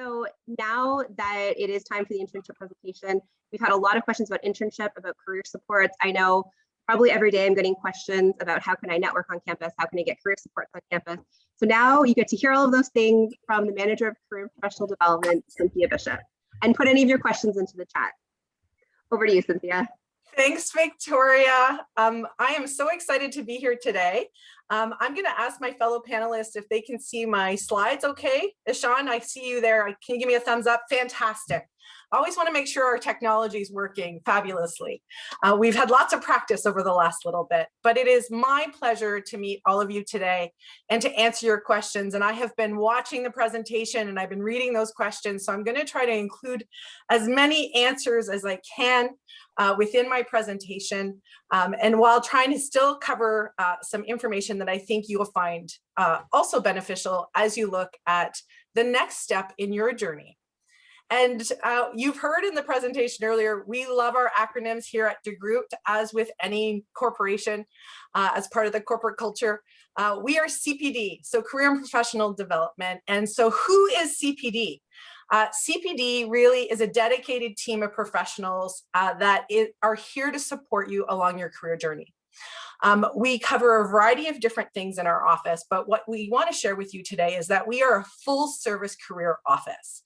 So now that it is time for the internship presentation, we've had a lot of questions about internship, about career supports. I know probably every day I'm getting questions about how can I network on campus? How can I get career supports on campus? So now you get to hear all of those things from the Manager of Career and Professional Development, Cynthia Bishop, and put any of your questions into the chat. Over to you, Cynthia. Thanks, Victoria. I am so excited to be here today. I'm going to ask my fellow panelists if they can see my slides okay. Ishan, I see you there. Can you give me a thumbs up? Fantastic. I always want to make sure our technology is working fabulously. We've had lots of practice over the last little bit, but it is my pleasure to meet all of you today and to answer your questions. And I have been watching the presentation and I've been reading those questions. So I'm going to try to include as many answers as I can within my presentation, and while trying to still cover some information that I think you will find also beneficial as you look at the next step in your journey. And you've heard in the presentation earlier, we love our acronyms here at DeGroote, as with any corporation, as part of the corporate culture. We are CPD, so Career and Professional Development. And so who is CPD? CPD really is a dedicated team of professionals that are here to support you along your career journey. We cover a variety of different things in our office, but what we want to share with you today is that we are a full service career office.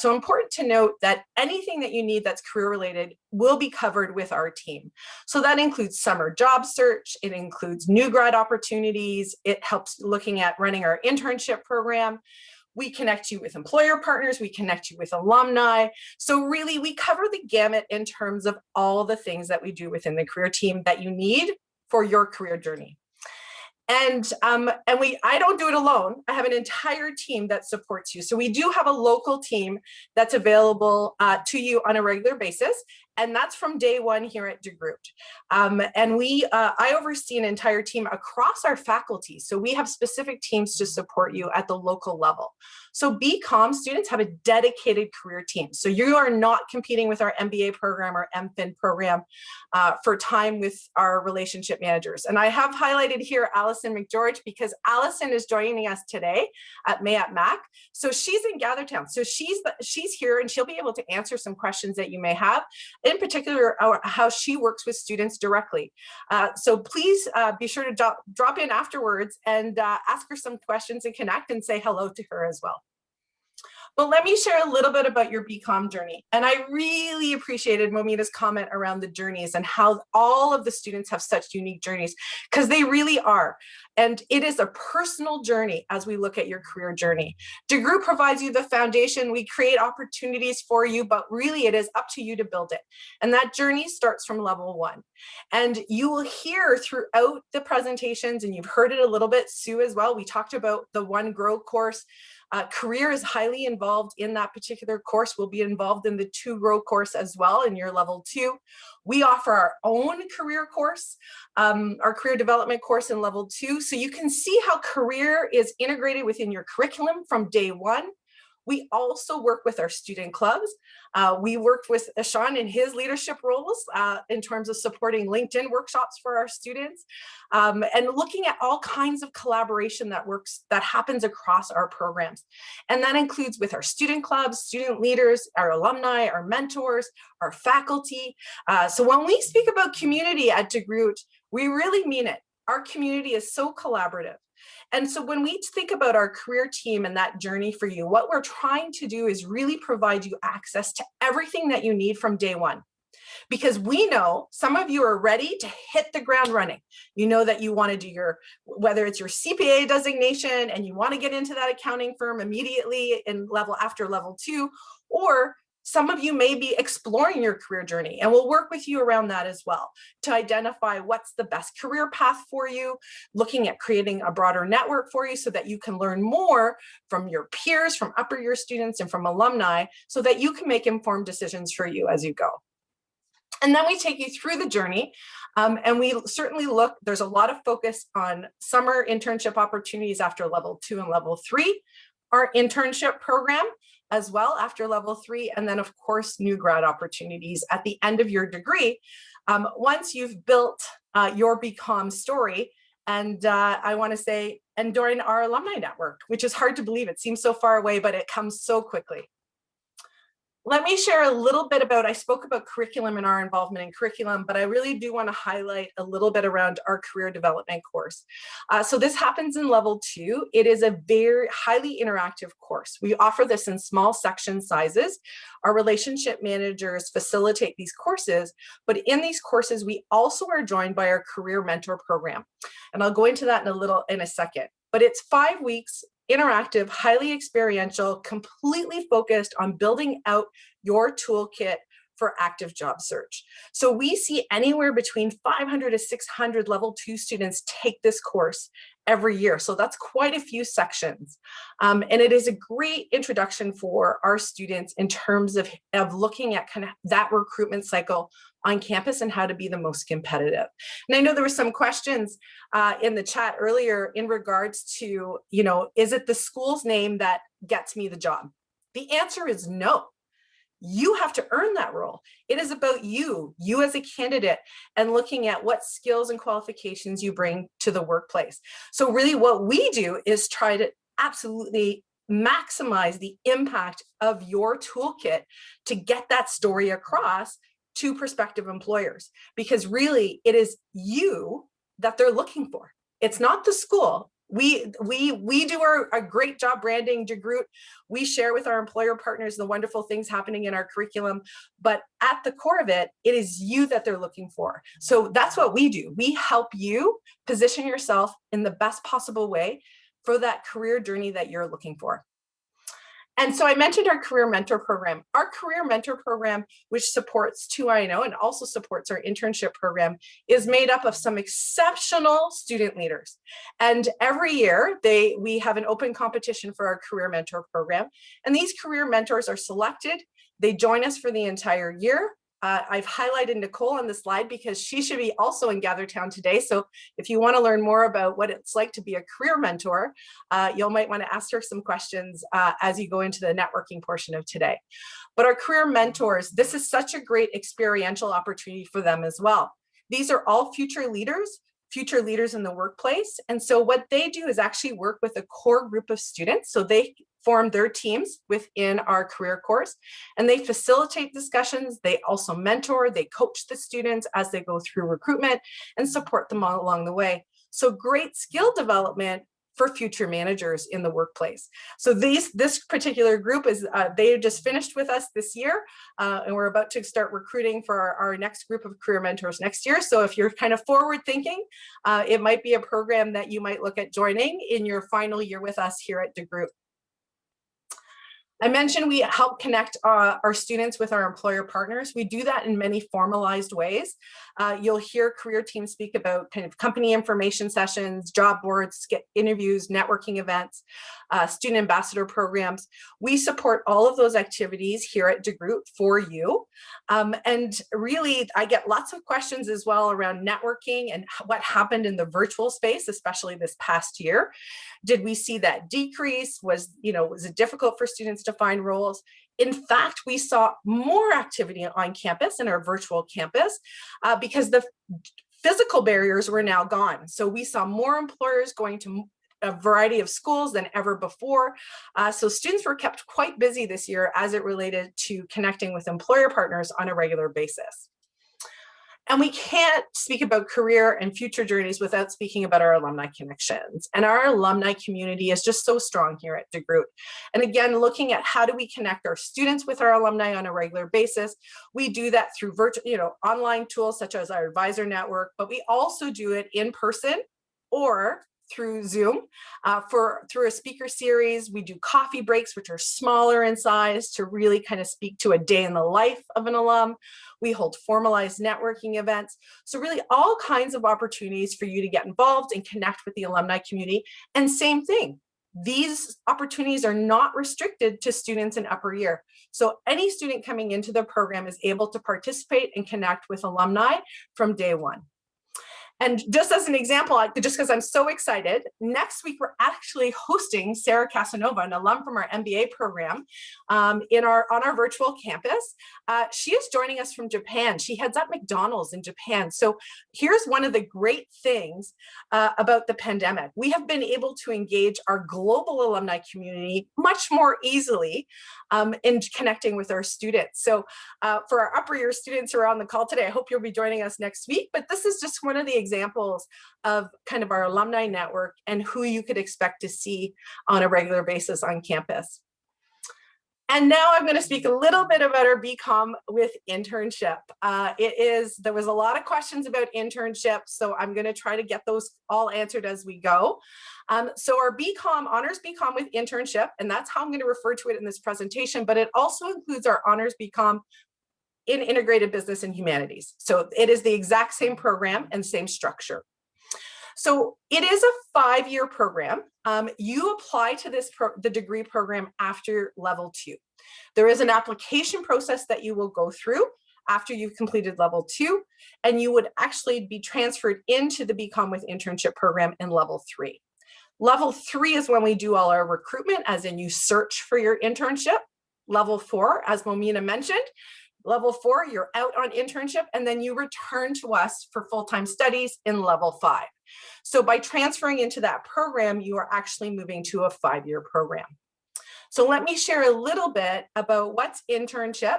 So important to note that anything that you need that's career related will be covered with our team. So that includes summer job search, it includes new grad opportunities, it helps looking at running our internship program. We connect you with employer partners, we connect you with alumni. So really we cover the gamut in terms of all the things that we do within the career team that you need for your career journey. And I don't do it alone. I have an entire team that supports you. So we do have a local team that's available to you on a regular basis. And that's from day one here at DeGroote. And I oversee an entire team across our faculty. So we have specific teams to support you at the local level. So BCom students have a dedicated career team. So you are not competing with our MBA program or MFin program for time with our relationship managers. And I have highlighted here Allison McGeorge because Allison is joining us today at Mayat Mac. So she's in Gathertown. So she's here and she'll be able to answer some questions that you may have. In particular, how she works with students directly. So please be sure to drop in afterwards and ask her some questions and connect and say hello to her as well. But let me share a little bit about your BCom journey. And I really appreciated Momita's comment around the journeys and how all of the students have such unique journeys, because they really are. And it is a personal journey as we look at your career journey. DeGroote provides you the foundation. We create opportunities for you, but really it is up to you to build it. And that journey starts from level one. And you will hear throughout the presentations, and you've heard it a little bit, Sue as well. We talked about the One Grow course. Career is highly involved in that particular course. We'll be involved in the Two Grow course as well in your level 2. We offer our own career course, our career development course in level 2. So you can see how career is integrated within your curriculum from day one. We also work with our student clubs. We worked with Ishan in his leadership roles in terms of supporting LinkedIn workshops for our students and looking at all kinds of collaboration that happens across our programs. And that includes with our student clubs, student leaders, our alumni, our mentors, our faculty. So when we speak about community at DeGroote, we really mean it. Our community is so collaborative. And so when we think about our career team and that journey for you, what we're trying to do is really provide you access to everything that you need from day one. Because we know some of you are ready to hit the ground running. You know that you want to do whether it's your CPA designation and you want to get into that accounting firm immediately after level 2, or some of you may be exploring your career journey, and we'll work with you around that as well to identify what's the best career path for you, looking at creating a broader network for you so that you can learn more from your peers, from upper year students, and from alumni so that you can make informed decisions for you as you go. And then we take you through the journey, and we certainly there's a lot of focus on summer internship opportunities after level 2 and level 3, our internship program as well after level 3, and then of course new grad opportunities at the end of your degree. Once you've built your BCom story And I want to say, and join our alumni network, which is hard to believe. It seems so far away, but it comes so quickly. Let me share a little bit about, I spoke about curriculum and our involvement in curriculum, but I really do want to highlight a little bit around our career development course. So this happens in level 2. It is a very highly interactive course. We offer this in small section sizes. Our relationship managers facilitate these courses, but in these courses, we also are joined by our career mentor program. And I'll go into that in a second, but it's 5 weeks, interactive, highly experiential, completely focused on building out your toolkit for active job search. So we see anywhere between 500 to 600 level 2 students take this course every year. So that's quite a few sections. And it is a great introduction for our students in terms of looking at kind of that recruitment cycle on campus and how to be the most competitive. And I know there were some questions in the chat earlier in regards to, is it the school's name that gets me the job? The answer is no. You have to earn that role. It is about you as a candidate, and looking at what skills and qualifications you bring to the workplace. So really what we do is try to absolutely maximize the impact of your toolkit to get that story across to prospective employers, because really it is you that they're looking for. It's not the school. We do a great job branding DeGroote. We share with our employer partners the wonderful things happening in our curriculum, but at the core of it, it is you that they're looking for. So that's what we do. We help you position yourself in the best possible way for that career journey that you're looking for. And so I mentioned our career mentor program. Our career mentor program, which supports 2iKnow and also supports our internship program, is made up of some exceptional student leaders. And every year we have an open competition for our career mentor program. And these career mentors are selected. They join us for the entire year. I've highlighted Nicole on the slide because she should be also in GatherTown today. So if you want to learn more about what it's like to be a career mentor, you might want to ask her some questions as you go into the networking portion of today. But our career mentors, this is such a great experiential opportunity for them as well. These are all future leaders in the workplace. And so what they do is actually work with a core group of students. So they form their teams within our career course, and they facilitate discussions. They also mentor, they coach the students as they go through recruitment and support them all along the way. So great skill development for future managers in the workplace. So this particular group is, they just finished with us this year, and we're about to start recruiting for our next group of career mentors next year. So if you're kind of forward thinking, it might be a program that you might look at joining in your final year with us here at DeGroote. I mentioned we help connect our students with our employer partners. We do that in many formalized ways. You'll hear career teams speak about kind of company information sessions, job boards, interviews, networking events, student ambassador programs. We support all of those activities here at DeGroote for you. And really, I get lots of questions as well around networking and what happened in the virtual space, especially this past year. Did we see that decrease? Was it difficult for students to find roles? In fact, we saw more activity on campus, in our virtual campus, because the physical barriers were now gone. So we saw more employers going to a variety of schools than ever before. So students were kept quite busy this year as it related to connecting with employer partners on a regular basis. And we can't speak about career and future journeys without speaking about our Alumni Connections. And our alumni community is just so strong here at DeGroote. And again, looking at how do we connect our students with our alumni on a regular basis, we do that through online tools such as our advisor network, but we also do it in person or through Zoom. Through a speaker series, we do coffee breaks, which are smaller in size to really kind of speak to a day in the life of an alum. We hold formalized networking events. So really all kinds of opportunities for you to get involved and connect with the alumni community. And same thing, these opportunities are not restricted to students in upper year. So any student coming into the program is able to participate and connect with alumni from day one. And just as an example, just because I'm so excited, next week we're actually hosting Sarah Casanova, an alum from our MBA program, on our virtual campus. She is joining us from Japan. She heads up McDonald's in Japan. So here's one of the great things about the pandemic. We have been able to engage our global alumni community much more easily in connecting with our students. So for our upper year students who are on the call today, I hope you'll be joining us next week. But this is just one of the examples of kind of our alumni network and who you could expect to see on a regular basis on campus. And now I'm going to speak a little bit about our BCom with internship. There was a lot of questions about internships, so I'm going to try to get those all answered as we go. So our BCom, honors BCom with internship, and that's how I'm going to refer to it in this presentation, but it also includes our honors BCom in integrated business and humanities. So it is the exact same program and same structure. So it is a 5-year program. You apply to the degree program after level 2. There is an application process that you will go through after you've completed level 2, and you would actually be transferred into the BCom with internship program in level 3. Level 3 is when we do all our recruitment, as in you search for your internship. Level 4, as Momina mentioned, level 4, you're out on internship, and then you return to us for full-time studies in level 5. So by transferring into that program, you are actually moving to a 5-year program. So let me share a little bit about what's internship.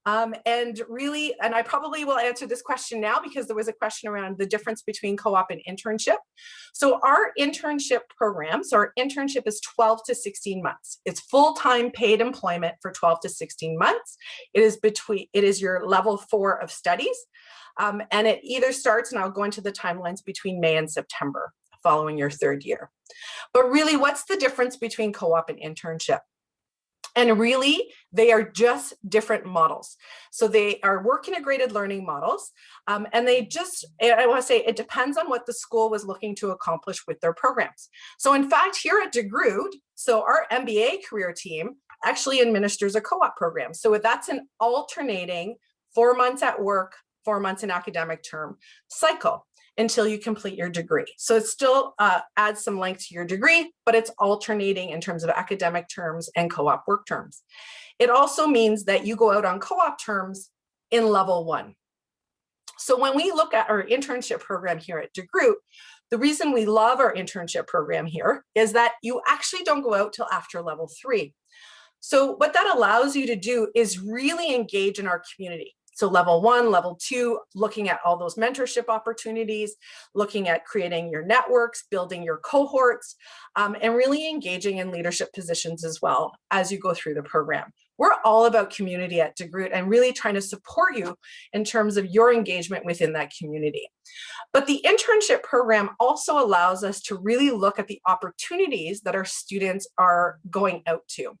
And I probably will answer this question now because there was a question around the difference between co-op and internship. So our internship program, so our internship is 12 to 16 months. It's full-time paid employment for 12 to 16 months. It is your level 4 of studies. And it either starts, and I'll go into the timelines, between May and September following your 3rd year. But really, what's the difference between co-op and internship? And really, they are just different models. So they are work integrated learning models. And I want to say, it depends on what the school was looking to accomplish with their programs. So in fact, here at DeGroote, so our MBA career team actually administers a co-op program. So that's an alternating 4 months at work, 4 months in academic term cycle until you complete your degree. So it still adds some length to your degree, but it's alternating in terms of academic terms and co-op work terms. It also means that you go out on co-op terms in level 1. So when we look at our internship program here at DeGroote, the reason we love our internship program here is that you actually don't go out till after level 3. So what that allows you to do is really engage in our community. So level 1, level 2, looking at all those mentorship opportunities, looking at creating your networks, building your cohorts, and really engaging in leadership positions as well as you go through the program. We're all about community at DeGroote and really trying to support you in terms of your engagement within that community. But the internship program also allows us to really look at the opportunities that our students are going out to.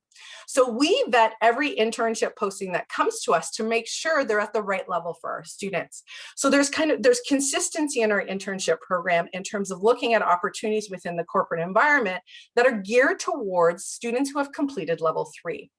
So we vet every internship posting that comes to us to make sure they're at the right level for our students. So there's consistency in our internship program in terms of looking at opportunities within the corporate environment that are geared towards students who have completed level 3.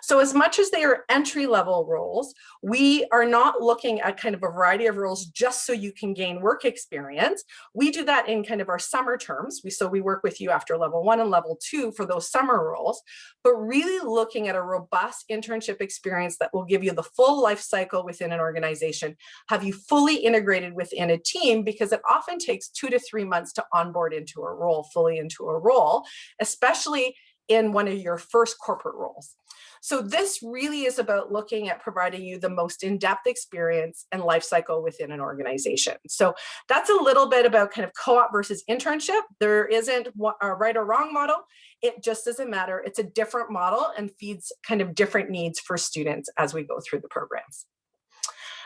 So as much as they are entry-level roles, we are not looking at kind of a variety of roles just so you can gain work experience. We do that in kind of our summer terms. So we work with you after level 1 and level 2 for those summer roles, but really looking at a robust internship experience that will give you the full life cycle within an organization, have you fully integrated within a team, because it often takes 2 to 3 months to onboard into a role, fully into a role, especially in one of your first corporate roles. So this really is about looking at providing you the most in-depth experience and life cycle within an organization. So that's a little bit about kind of co-op versus internship. There isn't a right or wrong model. It just doesn't matter. It's a different model and feeds kind of different needs for students as we go through the programs.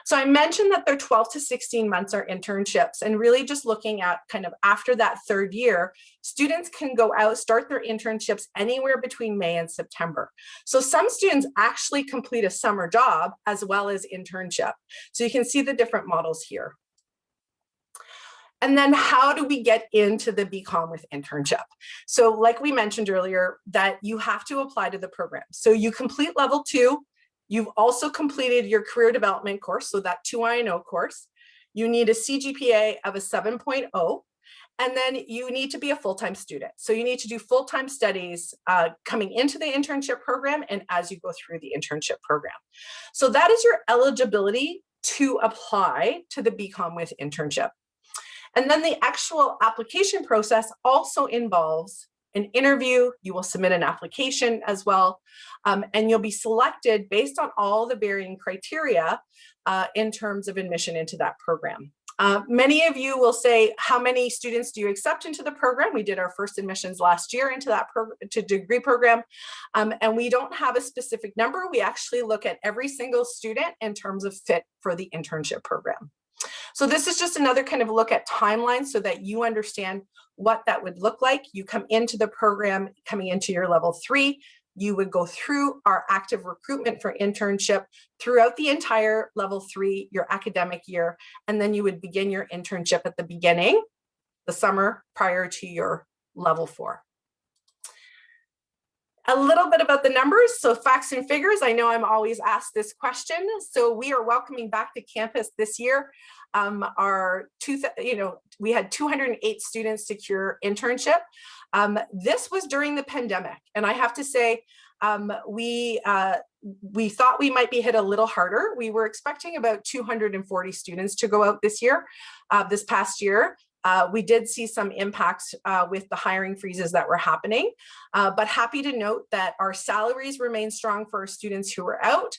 So I mentioned that they're 12 to 16 months are internships, and really just looking at kind of after that 3rd year, students can go out, start their internships anywhere between May and September. So some students actually complete a summer job as well as internship. So you can see the different models here. And then how do we get into the BCom with internship? So like we mentioned earlier, that you have to apply to the program. So you complete level 2, you've also completed your career development course, so that 2 I&O course. you need a CGPA of a 7.0, and then you need to be a full-time student. So you need to do full-time studies coming into the internship program and as you go through the internship program. So that is your eligibility to apply to the BCom with internship. And then the actual application process also involves an interview. You will submit an application as well, and you'll be selected based on all the varying criteria in terms of admission into that program. Many of you will say, how many students do you accept into the program? We did our first admissions last year into that degree program, and we don't have a specific number. We actually look at every single student in terms of fit for the internship program. So this is just another kind of look at timelines so that you understand what that would look like. You come into the program, coming into your level 3, you would go through our active recruitment for internship throughout the entire level 3, your academic year, and then you would begin your internship at the beginning, the summer prior to your level 4. A little bit about the numbers. So facts and figures, I know I'm always asked this question. So we are welcoming back to campus this year. We had 208 students secure internship. This was during the pandemic. And I have to say, we thought we might be hit a little harder. We were expecting about 240 students to go out this year, this past year. We did see some impacts with the hiring freezes that were happening, but happy to note that our salaries remain strong for our students who were out.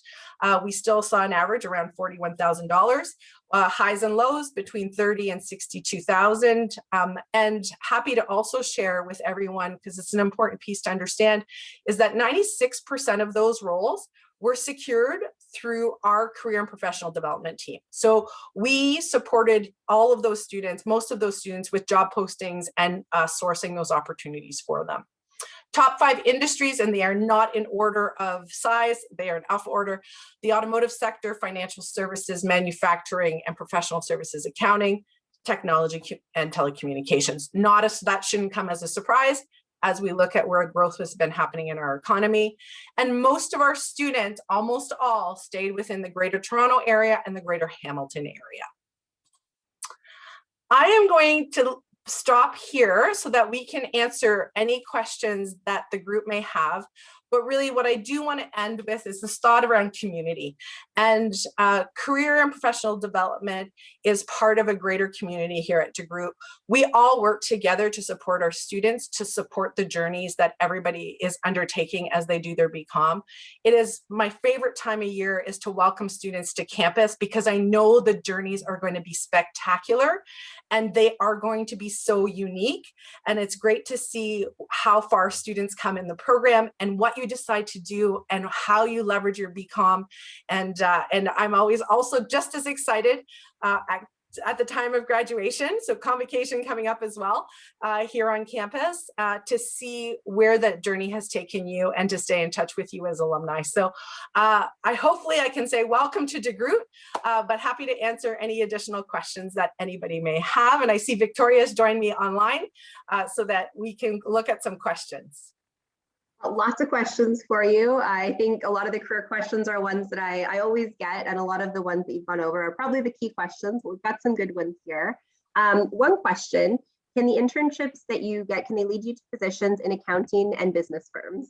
We still saw an average around $41,000, highs and lows between $30,000 and $62,000. And happy to also share with everyone, because it's an important piece to understand, is that 96% of those roles were secured through our career and professional development team. So we supported all of those students, most of those students, with job postings and sourcing those opportunities for them. Top 5 industries, and they are not in order of size, they are in alpha order: the automotive sector, financial services, manufacturing, and professional services, accounting, technology, and telecommunications. That shouldn't come as a surprise as we look at where growth has been happening in our economy. And most of our students, almost all, stayed within the Greater Toronto area and the Greater Hamilton area. I am going to stop here so that we can answer any questions that the group may have. But really what I do want to end with is this thought around community. And career and professional development is part of a greater community here at DeGroote. We all work together to support our students, to support the journeys that everybody is undertaking as they do their BCom. It is my favorite time of year is to welcome students to campus, because I know the journeys are going to be spectacular and they are going to be so unique. And it's great to see how far students come in the program and what you decide to do and how you leverage your BCom. And I'm always also just as excited at the time of graduation, so convocation coming up as well here on campus, to see where that journey has taken you and to stay in touch with you as alumni. So hopefully I can say welcome to DeGroote, but happy to answer any additional questions that anybody may have. And I see Victoria has joined me online so that we can look at some questions. Lots of questions for you. I think a lot of the career questions are ones that I always get, and a lot of the ones that you've gone over are probably the key questions. We've got some good ones here. One question: can the internships that you get, can they lead you to positions in accounting and business firms?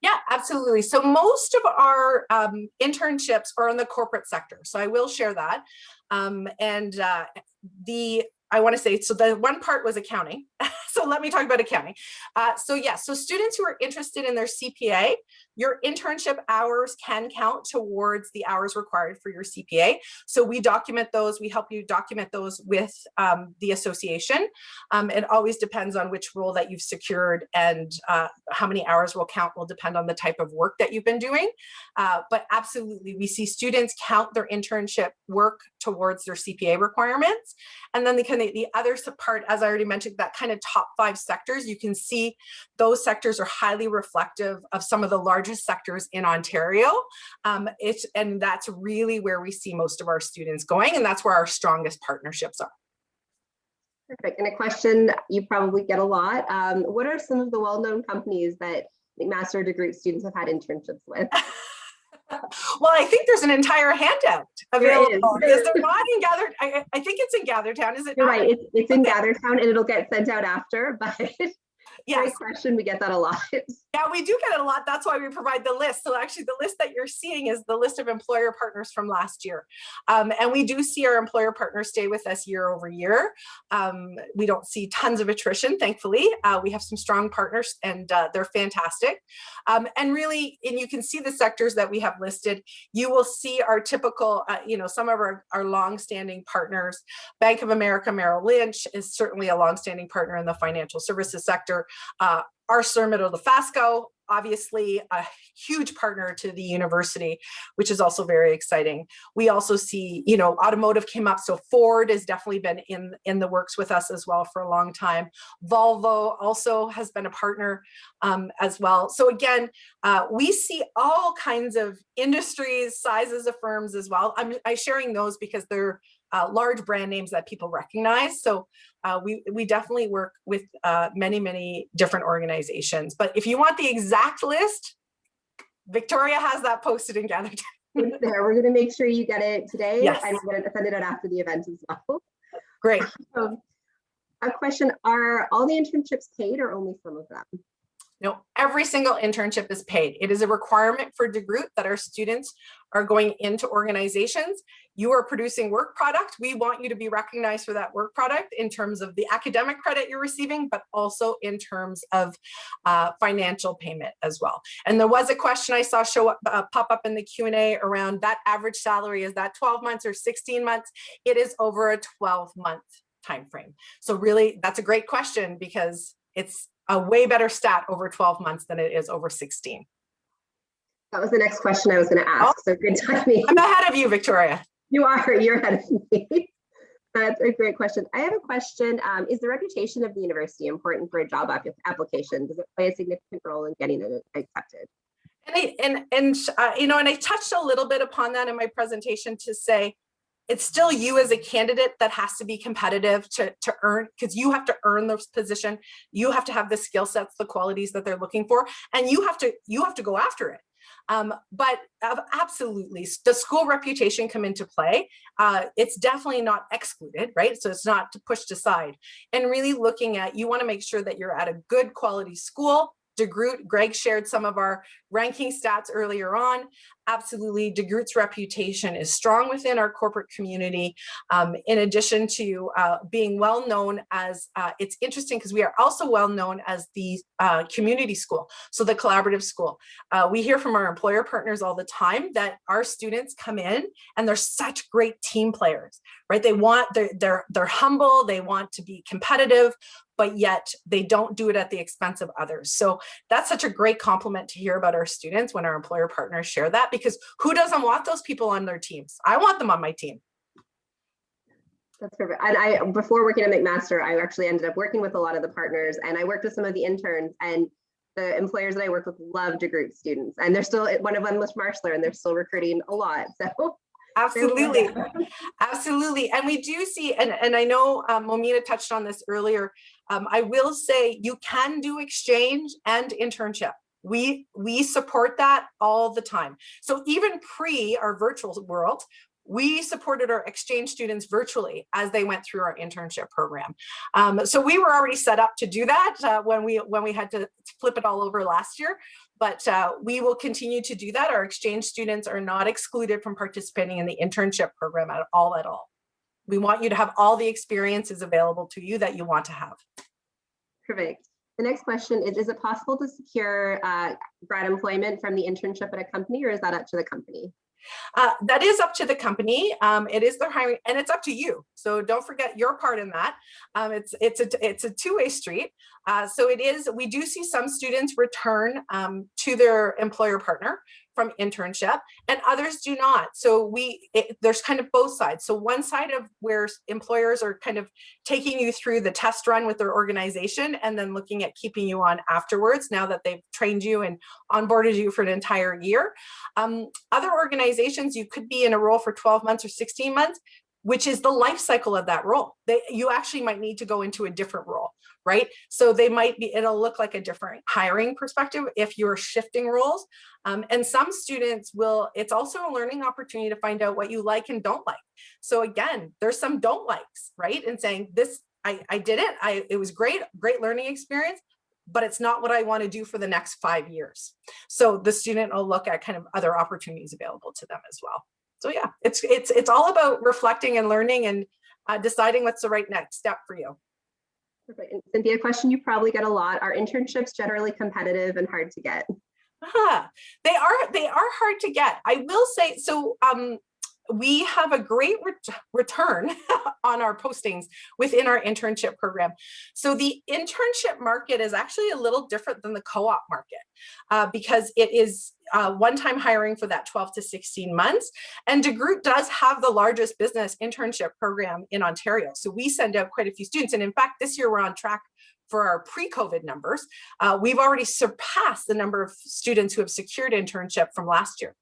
Yeah, absolutely. So most of our internships are in the corporate sector. So I will share that. I want to say, so the one part was accounting. So let me talk about accounting. So students who are interested in their CPA, your internship hours can count towards the hours required for your CPA. So we document those, we help you document those with the association. It always depends on which role that you've secured, and how many hours will count will depend on the type of work that you've been doing. But absolutely, we see students count their internship work towards their CPA requirements. And then the other part, as I already mentioned, that kind of top 5 sectors, you can see those sectors are highly reflective of some of the largest sectors in Ontario. And that's really where we see most of our students going, and that's where our strongest partnerships are. Perfect. And a question you probably get a lot: what are some of the well-known companies that McMaster or DeGroote students have had internships with? Well, I think there's an entire handout available. Is there not in Gather? I think it's in GatherTown. Is it? You're not? right. It's in GatherTown and it'll get sent out after, but Yes. Great question. We get that a lot. Yeah, we do get it a lot. That's why we provide the list. So actually the list that you're seeing is the list of employer partners from last year. And we do see our employer partners stay with us year over year. We don't see tons of attrition, thankfully. We have some strong partners and they're fantastic. And really, and you can see the sectors that we have listed. You will see our typical, some of our longstanding partners. Bank of America Merrill Lynch is certainly a longstanding partner in the financial services sector. ArcelorMittal Dofasco, obviously a huge partner to the university, which is also very exciting. We also see, automotive came up. So Ford has definitely been in the works with us as well for a long time. Volvo also has been a partner as well. So again, we see all kinds of industries, sizes of firms as well. I'm sharing those because they're large brand names that people recognize. So we definitely work with many, many different organizations. But if you want the exact list, Victoria has that posted in GatherTown. It's there. We're going to make sure you get it today. Yes. And I'm going to send it out after the event as well. Great. A question, are all the internships paid or only some of them? No, every single internship is paid. It is a requirement for DeGroote that our students are going into organizations. You are producing work product. We want you to be recognized for that work product in terms of the academic credit you're receiving, but also in terms of financial payment as well. And there was a question I saw pop up in the Q&A around that average salary. Is that 12 months or 16 months? It is over a 12-month time frame. So really, that's a great question because it's a way better stat over 12 months than it is over 16. That was the next question I was going to ask. So good timing. I'm ahead of you, Victoria. You're ahead of me. That's a great question. I have a question. Is the reputation of the university important for a job application? Does it play a significant role in getting it accepted? And I touched a little bit upon that in my presentation to say, it's still you as a candidate that has to be competitive to earn, because you have to earn this position. You have to have the skill sets, the qualities that they're looking for, and you have to go after it. But absolutely, does school reputation come into play? It's definitely not excluded, right? So it's not pushed aside. And really looking at, you want to make sure that you're at a good quality school. DeGroote, Greg shared some of our ranking stats earlier on. Absolutely, DeGroote's reputation is strong within our corporate community. In addition to being well known as, it's interesting because we are also well known as the community school, so the collaborative school. We hear from our employer partners all the time that our students come in and they're such great team players, right? They're humble, they want to be competitive, but yet they don't do it at the expense of others. So that's such a great compliment to hear about our students when our employer partners share that, because who doesn't want those people on their teams? I want them on my team. That's perfect. And before working at McMaster, I actually ended up working with a lot of the partners, and I worked with some of the interns, and the employers that I work with love DeGroote students, and they're still, one of them was Marshler, and they're still recruiting a lot. So absolutely. Absolutely. And we do see, and I know Momina touched on this earlier, I will say you can do exchange and internship. We support that all the time. So even pre our virtual world, we supported our exchange students virtually as they went through our internship program. So we were already set up to do that when we had to flip it all over last year. But we will continue to do that. Our exchange students are not excluded from participating in the internship program at all. We want you to have all the experiences available to you that you want to have. Perfect. The next question is it possible to secure grad employment from the internship at a company, or is that up to the company? That is up to the company. It is their hiring, and it's up to you. So don't forget your part in that. It's a two-way street. So it is. We do see some students return to their employer partner from internship, and others do not. So there's kind of both sides. So one side of where employers are kind of taking you through the test run with their organization, and then looking at keeping you on afterwards now that they've trained you and onboarded you for an entire year. Other organizations, you could be in a role for 12 months or 16 months, which is the life cycle of that role. You actually might need to go into a different role, right? So they might be, it'll look like a different hiring perspective if you're shifting roles. And some students will, it's also a learning opportunity to find out what you like and don't like. So again, there's some don't likes, right? And saying this, I did it. It was great learning experience, but it's not what I want to do for the next 5 years. So the student will look at kind of other opportunities available to them as well. So yeah, it's all about reflecting and learning and deciding what's the right next step for you. Perfect. And Cynthia, a question you probably get a lot: are internships generally competitive and hard to get? They are hard to get. I will say, so we have a great return on our postings within our internship program. So the internship market is actually a little different than the co-op market because it is one-time hiring for that 12 to 16 months. And DeGroote does have the largest business internship program in Ontario. So we send out quite a few students. And in fact, this year we're on track for our pre-COVID numbers. We've already surpassed the number of students who have secured internship from last year.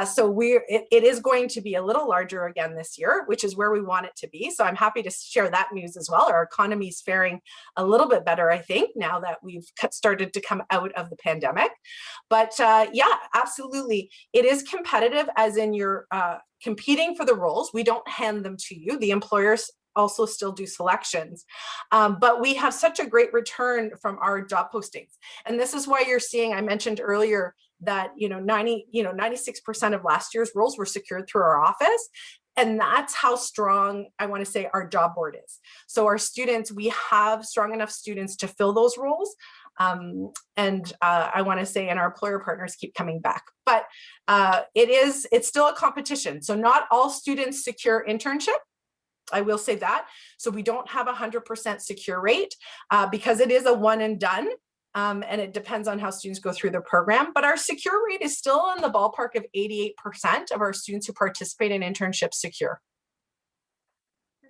So it is going to be a little larger again this year, which is where we want it to be. So I'm happy to share that news as well. Our economy is faring a little bit better, I think, now that we've started to come out of the pandemic. But yeah, absolutely. It is competitive, as in you're competing for the roles. We don't hand them to you. The employers also still do selections, but we have such a great return from our job postings. And this is why you're seeing, I mentioned earlier that 96% of last year's roles were secured through our office. And that's how strong, I want to say, our job board is. So our students, we have strong enough students to fill those roles. I want to say, and our employer partners keep coming back, but it's still a competition. So not all students secure internship. I will say that. So we don't have 100% secure rate because it is a one and done. And it depends on how students go through the program, but our secure rate is still in the ballpark of 88% of our students who participate in internships secure.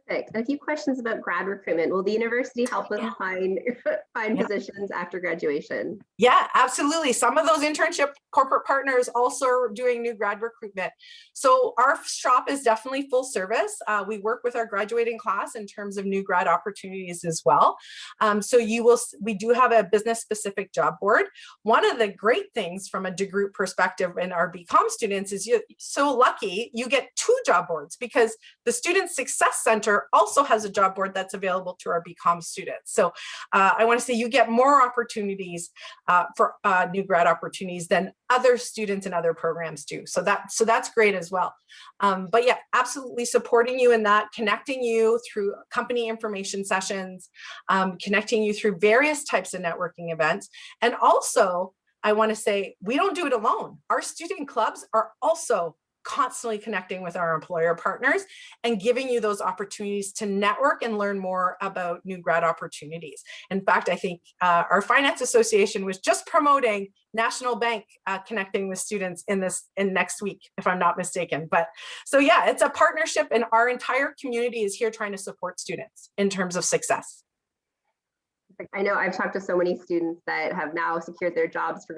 Perfect. A few questions about grad recruitment. Will the university help us find positions after graduation? Yeah, absolutely. Some of those internship corporate partners also are doing new grad recruitment. So our shop is definitely full service. We work with our graduating class in terms of new grad opportunities as well. So we do have a business specific job board. One of the great things from a DeGroote perspective in our BCom students is you're so lucky you get 2 job boards, because the Student Success Center also has a job board that's available to our BCom students. So I want to say you get more opportunities for new grad opportunities than other students in other programs do. So that's great as well. But yeah, absolutely supporting you in that, connecting you through company information sessions, connecting you through various types of networking events. And also, I want to say, we don't do it alone. Our student clubs are also constantly connecting with our employer partners and giving you those opportunities to network and learn more about new grad opportunities. In fact, I think our Finance Association was just promoting National Bank connecting with students in next week, if I'm not mistaken. But so yeah, it's a partnership, and our entire community is here trying to support students in terms of success. I know I've talked to so many students that have now secured their jobs for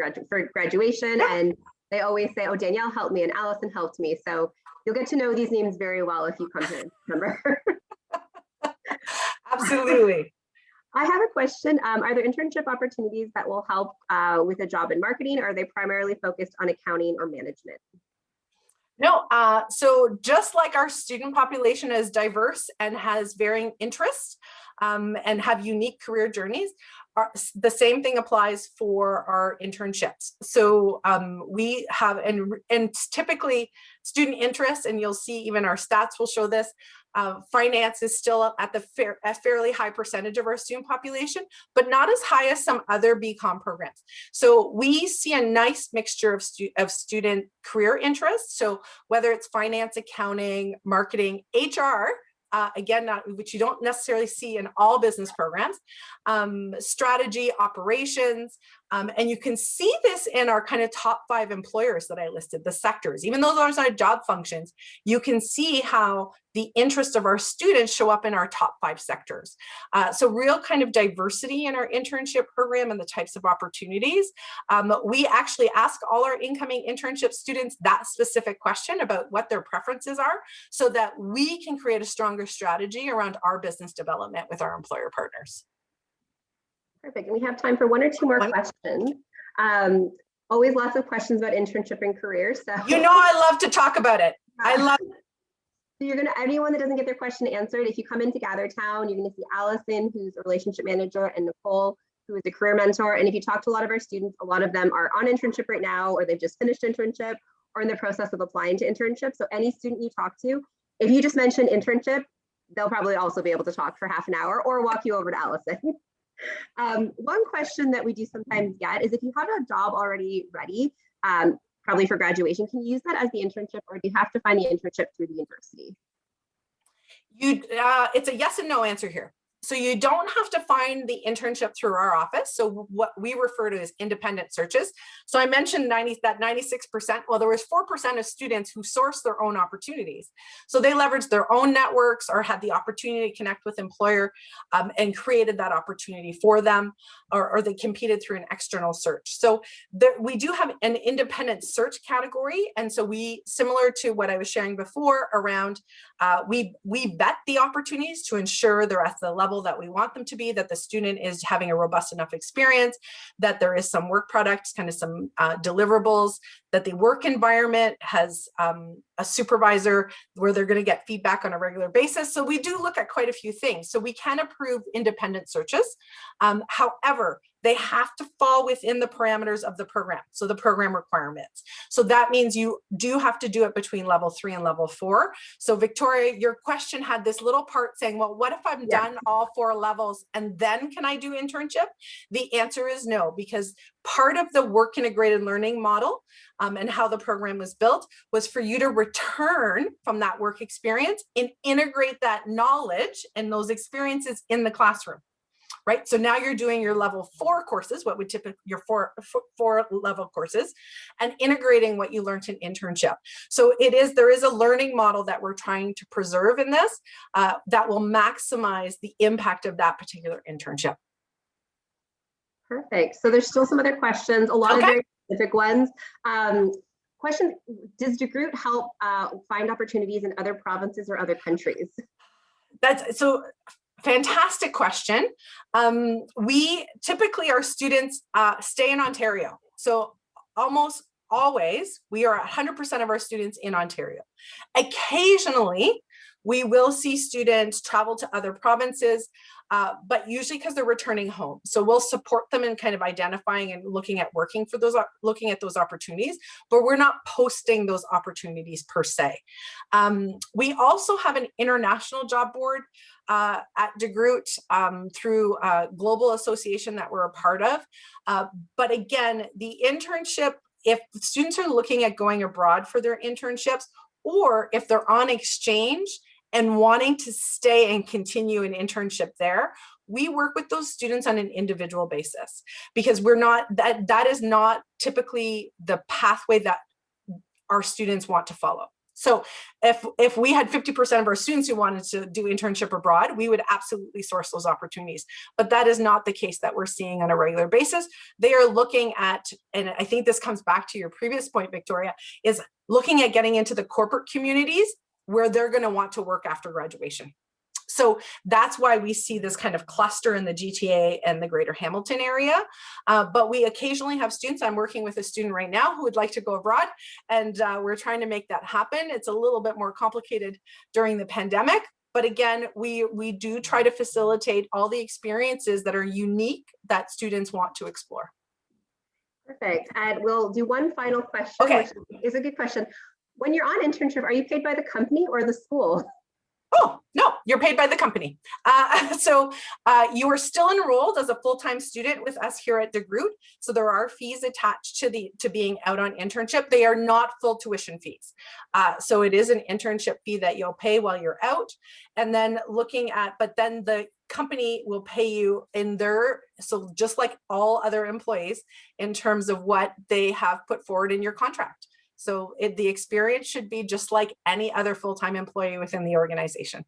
graduation, and they always say, oh, Danielle helped me and Allison helped me. So you'll get to know these names very well if you come here in September. Absolutely. I have a question. Are there internship opportunities that will help with a job in marketing, or are they primarily focused on accounting or management? No, so just like our student population is diverse and has varying interests and have unique career journeys, the same thing applies for our internships. So we have, and typically student interest, and you'll see even our stats will show this, finance is still at a fairly high percentage of our student population, but not as high as some other BCom programs. So we see a nice mixture of student career interests. So whether it's finance, accounting, marketing, HR, again, which you don't necessarily see in all business programs, strategy, operations, and you can see this in our kind of top 5 employers that I listed, the sectors. Even though those are job functions, you can see how the interest of our students show up in our top 5 sectors. So real kind of diversity in our internship program and the types of opportunities. We actually ask all our incoming internship students that specific question about what their preferences are, so that we can create a stronger strategy around our business development with our employer partners. Perfect. And we have time for one or two more questions. Always lots of questions about internship and careers. So you know, I love to talk about it. I love it. So you're going to, anyone that doesn't get their question answered, if you come into GatherTown, you're going to see Allison, who's a relationship manager, and Nicole, who is a career mentor. And if you talk to a lot of our students, a lot of them are on internship right now, or they've just finished internship, or in the process of applying to internship. So any student you talk to, if you just mention internship, they'll probably also be able to talk for half an hour or walk you over to Allison. One question that we do sometimes get is if you have a job already ready, probably for graduation, can you use that as the internship, or do you have to find the internship through the university? It's a yes and no answer here. So you don't have to find the internship through our office. So what we refer to as independent searches. So I mentioned 96%. Well, there was 4% of students who sourced their own opportunities. So they leveraged their own networks or had the opportunity to connect with employer and created that opportunity for them, or they competed through an external search. So we do have an independent search category. And so we, similar to what I was sharing before around, we vet the opportunities to ensure they're at the level that we want them to be, that the student is having a robust enough experience, that there is some work products, kind of some deliverables, that the work environment has a supervisor where they're going to get feedback on a regular basis. So we do look at quite a few things. So we can approve independent searches. However, they have to fall within the parameters of the program. So the program requirements. So that means you do have to do it between level 3 and level 4. So Victoria, your question had this little part saying, well, what if I'm done all 4 levels and then can I do internship? The answer is no, because part of the work integrated learning model and how the program was built was for you to return from that work experience and integrate that knowledge and those experiences in the classroom. Right. So now you're doing your level 4 courses, what would typically your four level courses, and integrating what you learned in internship. So there is a learning model that we're trying to preserve in this that will maximize the impact of that particular internship. Perfect. So there's still some other questions, a lot of very specific ones. Question, does DeGroote help find opportunities in other provinces or other countries? That's so fantastic question. We typically, our students stay in Ontario. So almost always we are 100% of our students in Ontario. Occasionally, we will see students travel to other provinces, but usually because they're returning home. So we'll support them in kind of identifying and looking at looking at those opportunities, but we're not posting those opportunities per se. We also have an international job board at DeGroote through a global association that we're a part of. But again, the internship, if students are looking at going abroad for their internships, or if they're on exchange and wanting to stay and continue an internship there, we work with those students on an individual basis, because we're not, that is not typically the pathway that our students want to follow. So if we had 50% of our students who wanted to do internship abroad, we would absolutely source those opportunities. But that is not the case that we're seeing on a regular basis. They are looking at, and I think this comes back to your previous point, Victoria, is looking at getting into the corporate communities where they're going to want to work after graduation. So that's why we see this kind of cluster in the GTA and the Greater Hamilton area. But we occasionally have students. I'm working with a student right now who would like to go abroad, and we're trying to make that happen. It's a little bit more complicated during the pandemic. But again, we do try to facilitate all the experiences that are unique that students want to explore. Perfect. And we'll do one final question, which is a good question. When you're on internship, are you paid by the company or the school? Oh, no, you're paid by the company. So you are still enrolled as a full-time student with us here at DeGroote. So there are fees attached to being out on internship. They are not full tuition fees. So it is an internship fee that you'll pay while you're out. And then but then the company will pay you in so just like all other employees, in terms of what they have put forward in your contract. So the experience should be just like any other full-time employee within the organization.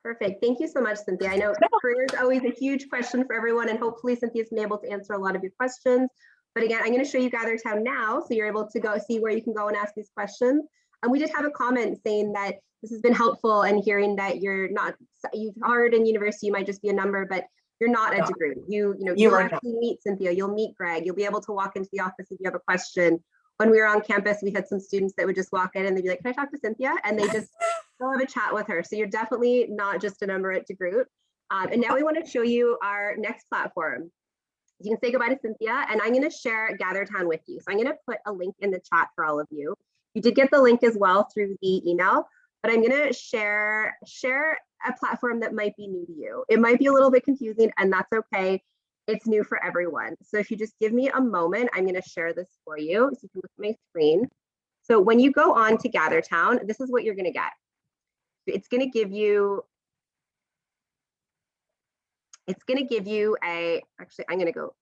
Perfect. Thank you so much, Cynthia. I know career is always a huge question for everyone, and hopefully Cynthia's been able to answer a lot of your questions. But again, I'm going to show you GatherTown now, so you're able to go see where you can go and ask these questions. And we did have a comment saying that this has been helpful, and hearing that you've heard in university, you might just be a number, but You're not at No. DeGroote. You'll are not. actually meet Cynthia, you'll meet Greg, you'll be able to walk into the office if you have a question. When we were on campus, we had some students that would just walk in and they'd be like, can I talk to Cynthia? And they just go have a chat with her. So you're definitely not just a number at DeGroote. And now we want to show you our next platform. You can say goodbye to Cynthia, and I'm going to share GatherTown with you. So I'm going to put a link in the chat for all of you. You did get the link as well through the email, but I'm going to share a platform that might be new to you. It might be a little bit confusing, and that's okay. It's new for everyone. So if you just give me a moment, I'm going to share this for you so you can look at my screen. So when you go on to GatherTown, this is what you're going to get. It's going to give you actually, I'm going to go.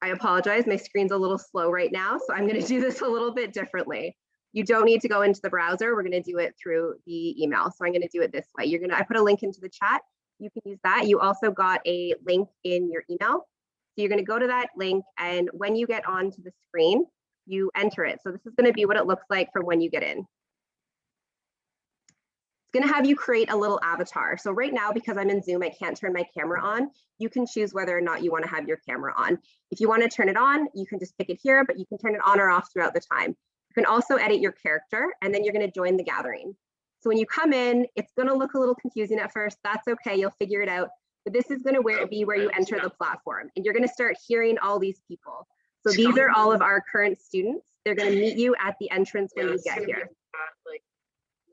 I apologize. My screen's a little slow right now, so I'm going to do this a little bit differently. You don't need to go into the browser. We're going to do it through the email. So I'm going to do it this way. I put a link into the chat. You can use that. You also got a link in your email. So you're going to go to that link, and when you get onto the screen, you enter it. So this is going to be what it looks like from when you get in. It's going to have you create a little avatar. So right now, because I'm in Zoom, I can't turn my camera on. You can choose whether or not you want to have your camera on. If you want to turn it on, you can just pick it here, but you can turn it on or off throughout the time. You can also edit your character, and then you're going to join the gathering. So when you come in, it's going to look a little confusing at first. That's okay. You'll figure it out. But this is going to be where you enter the platform, and you're going to start hearing all these people. So these are all of our current students. They're going to meet you at the entrance when you get here. Like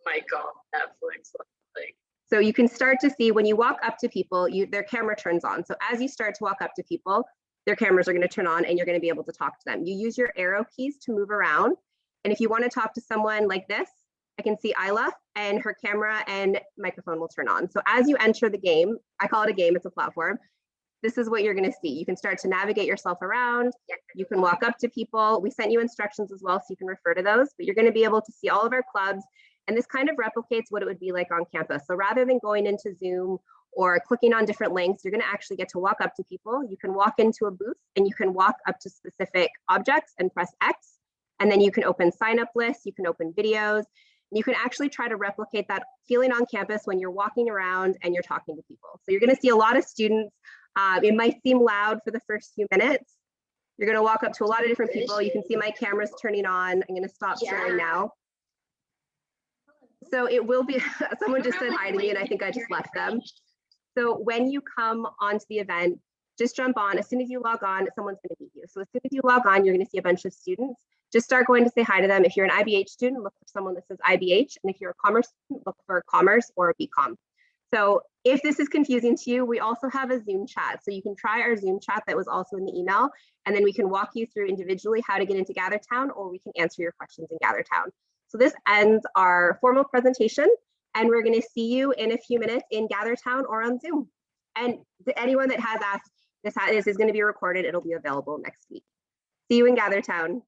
Michael, Netflix, like. So you can start to see when you walk up to people, their camera turns on. So as you start to walk up to people, their cameras are going to turn on, and you're going to be able to talk to them. You use your arrow keys to move around. And if you want to talk to someone like this, I can see Isla, and her camera and microphone will turn on. So as you enter the game, I call it a game, it's a platform. This is what you're going to see. You can start to navigate yourself around. You can walk up to people. We sent you instructions as well, so you can refer to those, but you're going to be able to see all of our clubs. And this kind of replicates what it would be like on campus. So rather than going into Zoom or clicking on different links, you're going to actually get to walk up to people. You can walk into a booth, and you can walk up to specific objects and press X. And then you can open sign-up lists, you can open videos. You can actually try to replicate that feeling on campus when you're walking around and you're talking to people. So you're going to see a lot of students. It might seem loud for the first few minutes. You're going to walk up to a lot of different people. You can see my camera's turning on. I'm going to stop sharing now. So it will be, someone just said hi to me, and I think I just left them. So when you come onto the event, just jump on. As soon as you log on, someone's going to meet you. So as soon as you log on, you're going to see a bunch of students. Just start going to say hi to them. If you're an IBH student, look for someone that says IBH. And if you're a commerce student, look for commerce or BCom. So if this is confusing to you, we also have a Zoom chat. So you can try our Zoom chat that was also in the email, and then we can walk you through individually how to get into GatherTown, or we can answer your questions in GatherTown. So this ends our formal presentation, and we're going to see you in a few minutes in GatherTown or on Zoom. And to anyone that has asked, this is going to be recorded. It'll be available next week. See you in GatherTown.